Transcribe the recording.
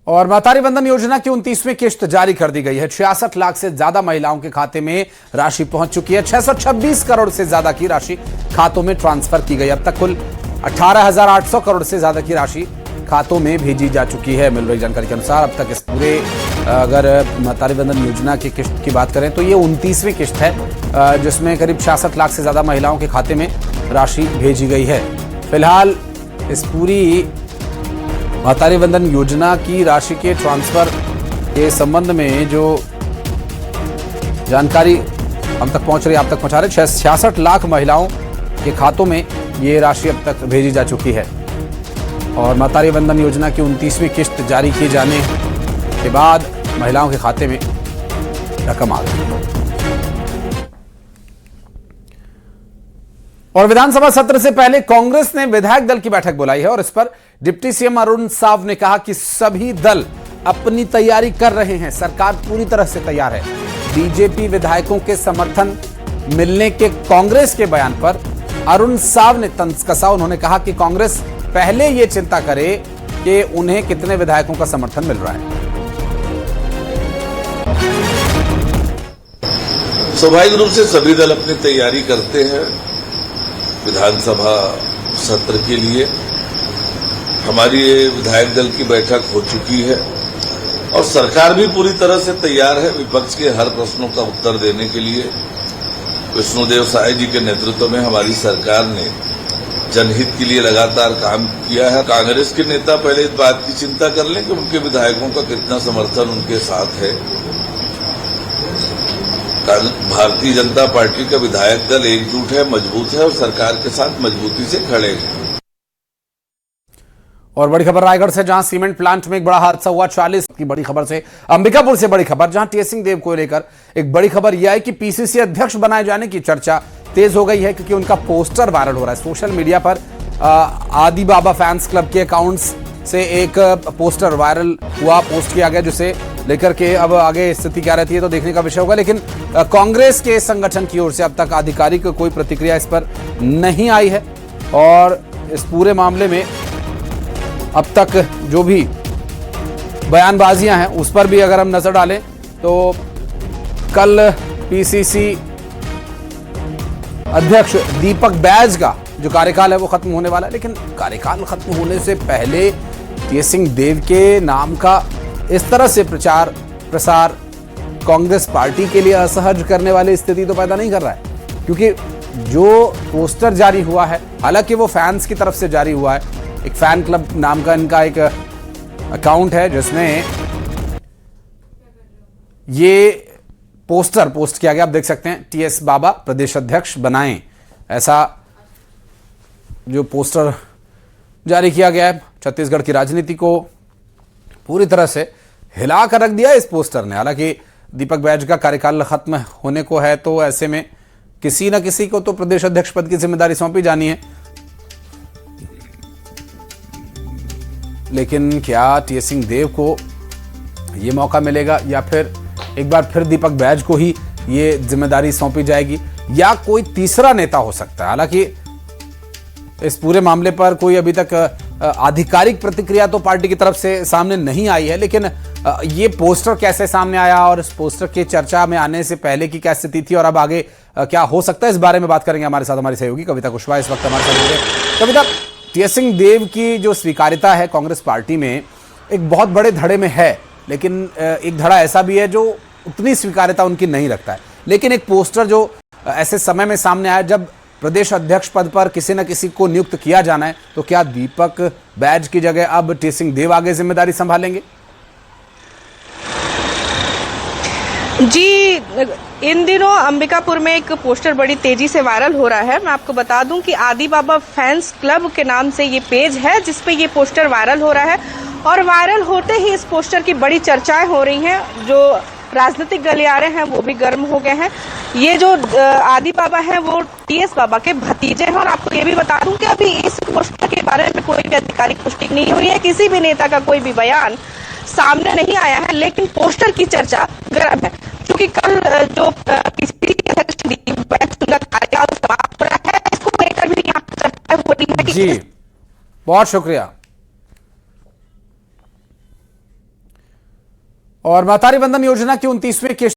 और महतारी वंदन योजना की 29वीं किश्त जारी कर दी गई है। 66 लाख से ज्यादा महिलाओं के खाते में राशि पहुंच चुकी है। 626 करोड़ से ज्यादा की राशि खातों में ट्रांसफर की गई। अब तक कुल 18,800 करोड़ से ज्यादा की राशि खातों में भेजी जा चुकी है। मिल रही जानकारी के अनुसार अब तक इस पूरे अगर महतारी वंदन योजना की किश्त की बात करें तो ये 29वीं किश्त है, जिसमें करीब 66 लाख से ज्यादा महिलाओं के खाते में राशि भेजी गई है। फिलहाल इस पूरी महतारी वंदन योजना की राशि के ट्रांसफर के संबंध में जो जानकारी हम तक पहुंच रही है, आप तक पहुंचा रहे 66 लाख महिलाओं के खातों में ये राशि अब तक भेजी जा चुकी है। और महतारी वंदन योजना की 29वीं किश्त जारी किए जाने के बाद महिलाओं के खाते में रकम आ गई। और विधानसभा सत्र से पहले कांग्रेस ने विधायक दल की बैठक बुलाई है और इस पर डिप्टी सीएम अरुण साव ने कहा कि सभी दल अपनी तैयारी कर रहे हैं, सरकार पूरी तरह से तैयार है। बीजेपी विधायकों के समर्थन मिलने के कांग्रेस के बयान पर अरुण साव ने तंज कसा। उन्होंने कहा कि कांग्रेस पहले ये चिंता करे कि उन्हें कितने विधायकों का समर्थन मिल रहा है। स्वाभाविक रूप से सभी दल अपनी तैयारी करते हैं विधानसभा सत्र के लिए। हमारी विधायक दल की बैठक हो चुकी है और सरकार भी पूरी तरह से तैयार है विपक्ष के हर प्रश्नों का उत्तर देने के लिए। विष्णुदेव साय जी के नेतृत्व में हमारी सरकार ने जनहित के लिए लगातार काम किया है। कांग्रेस के नेता पहले इस बात की चिंता कर लें कि उनके विधायकों का कितना समर्थन उनके साथ है। भारतीय जनता पार्टी का विधायक दल एकजुट है, मजबूत है और सरकार के साथ मजबूती से खड़े हैं। और बड़ी खबर रायगढ़ से, जहां सीमेंट प्लांट में एक बड़ा हादसा हुआ। 40 की बड़ी खबर से अंबिकापुर से बड़ी खबर, जहां टीएस सिंहदेव को लेकर एक बड़ी खबर यह है कि पीसीसी अध्यक्ष बनाए जाने की चर्चा तेज हो गई है, क्योंकि उनका पोस्टर वायरल हो रहा है सोशल मीडिया पर। आदि बाबा फैंस क्लब के अकाउंट्स से एक पोस्टर वायरल हुआ, पोस्ट किया गया, जिसे लेकर के अब आगे स्थिति क्या रहती है तो देखने का विषय होगा। लेकिन कांग्रेस के संगठन की ओर से अब तक आधिकारिक कोई प्रतिक्रिया इस पर नहीं आई है। और इस पूरे मामले में अब तक जो भी बयानबाजियां हैं उस पर भी अगर हम नजर डालें तो कल पीसीसी अध्यक्ष दीपक बैज का जो कार्यकाल है वो खत्म होने वाला है। लेकिन कार्यकाल खत्म होने से पहले टीएस सिंहदेव के नाम का इस तरह से प्रचार प्रसार कांग्रेस पार्टी के लिए असहज करने वाली स्थिति तो पैदा नहीं कर रहा है, क्योंकि जो पोस्टर जारी हुआ है, हालांकि वो फैंस की तरफ से जारी हुआ है। एक फैन क्लब नाम का इनका एक अकाउंट है जिसमें ये पोस्टर पोस्ट किया गया। आप देख सकते हैं, टीएस बाबा प्रदेश अध्यक्ष बनाएं, ऐसा जो पोस्टर जारी किया गया है। छत्तीसगढ़ की राजनीति को पूरी तरह से हिला कर रख दिया इस पोस्टर ने। हालांकि दीपक बैज का कार्यकाल खत्म होने को है, तो ऐसे में किसी न किसी को तो प्रदेश अध्यक्ष पद की जिम्मेदारी सौंपी जानी है। लेकिन क्या टीएस सिंहदेव को यह मौका मिलेगा या फिर एक बार फिर दीपक बैज को ही ये जिम्मेदारी सौंपी जाएगी, या कोई तीसरा नेता हो सकता है। हालांकि इस पूरे मामले पर कोई अभी तक आधिकारिक प्रतिक्रिया तो पार्टी की तरफ से सामने नहीं आई है। लेकिन ये पोस्टर कैसे सामने आया और इस पोस्टर के चर्चा में आने से पहले की क्या स्थिति थी और अब आगे क्या हो सकता है, इस बारे में बात करेंगे। हमारे साथ हमारी सहयोगी कविता कुशवाहा इस वक्त हमारे साथ हैं। कविता, टीएस सिंहदेव की जो स्वीकार्यता है कांग्रेस पार्टी में एक बहुत बड़े धड़े में है, लेकिन एक धड़ा ऐसा भी है जो उतनी स्वीकार्यता उनकी नहीं रखता है। लेकिन एक पोस्टर जो ऐसे समय में सामने आया जब प्रदेश अध्यक्ष पद पर किसी न किसी को नियुक्त किया जाना है, तो क्या दीपक बैज की जगह अब टीएस सिंहदेव आगे जिम्मेदारी संभालेंगे? जी, इन दिनों अंबिकापुर में एक पोस्टर बड़ी तेजी से वायरल हो रहा है। मैं आपको बता दूं कि आदि बाबा फैंस क्लब के नाम से ये पेज है जिसपे ये पोस्टर वायरल हो रहा है। और वायरल होते ही इस पोस्टर की बड़ी चर्चाएं हो रही हैं। जो राजनीतिक गलियारे हैं वो भी गर्म हो गए हैं। ये जो आदि बाबा हैं वो टीएस बाबा के भतीजे हैं। और आपको ये भी बता दूं कि अभी इस पोस्टर के बारे में कोई भी आधिकारिक पुष्टि नहीं हुई है, किसी भी नेता का कोई भी बयान सामने नहीं आया है। लेकिन पोस्टर की चर्चा गर्म है, क्योंकि कल जो पीसीसी अध्यक्ष दीपक बैज का कार्यकाल समाप्त हो रहा है, इसको लेकर भी यहाँ चर्चा हो रही है। जी, बहुत शुक्रिया। और महतारी बंधन योजना की 29वीं किस्त